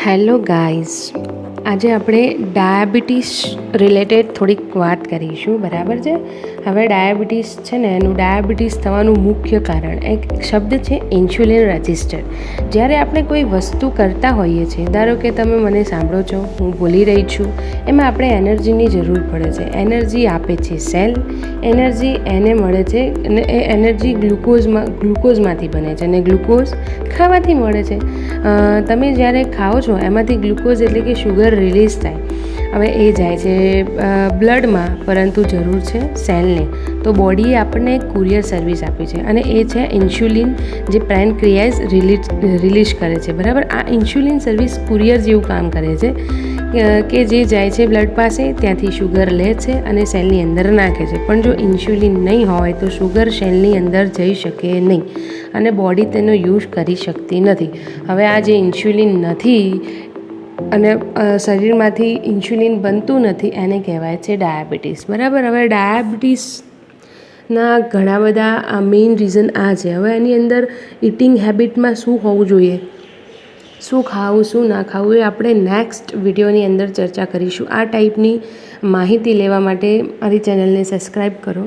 Hello guys, આજે આપણે diabetes related થોડીક વાત કરીશું. બરાબર છે. હવે ડાયાબિટીસ છે ને, એનું ડાયાબિટીસ થવાનું મુખ્ય કારણ એક શબ્દ છે ઇન્સ્યુલિન રેઝિસ્ટર. જ્યારે આપણે કોઈ વસ્તુ કરતા હોઈએ છીએ, ધારો કે તમે મને સાંભળો છો, હું બોલી રહી છું, એમાં આપણે એનર્જીની જરૂર પડે છે. એનર્જી આપે છે સેલ, એનર્જી એને મળે છે અને એ એનર્જી ગ્લુકોઝમાંથી બને છે અને ગ્લુકોઝ ખાવાથી મળે છે. તમે જ્યારે ખાઓ છો એમાંથી ગ્લુકોઝ એટલે કે શુગર રિલીઝ થાય. હવે એ જાય છે બ્લડમાં, પરંતુ જરૂર છે સેલને. તો બોડીએ આપણને એક કુરિયર સર્વિસ આપી છે અને એ છે ઇન્સ્યુલિન, જે પેનક્રિયાઝ રિલીઝ કરે છે. બરાબર. આ ઇન્સ્યુલિન સર્વિસ કુરિયર જેવું કામ કરે છે કે જે જાય છે બ્લડ પાસે, ત્યાંથી શુગર લે છે અને સેલની અંદર નાખે છે. પણ જો ઇન્સ્યુલિન નહીં હોય તો શુગર સેલની અંદર જઈ શકે નહીં અને બોડી તેનો યુઝ કરી શકતી નથી. હવે આ જે ઇન્સ્યુલિન નથી અને શરીરમાંથી ઇન્સ્યુલિન બનતું નથી, એને કહેવાય છે ડાયાબિટીસ. બરાબર. હવે ડાયાબિટીસના ઘણા બધા મેઇન રીઝન આ છે. હવે એની અંદર ઇટિંગ હેબિટમાં શું હોવું જોઈએ, શું ખાવું શું ના ખાવું, એ આપણે નેક્સ્ટ વિડીયોની અંદર ચર્ચા કરીશું. આ ટાઈપની માહિતી લેવા માટે મારી ચેનલને સબસ્ક્રાઈબ કરો.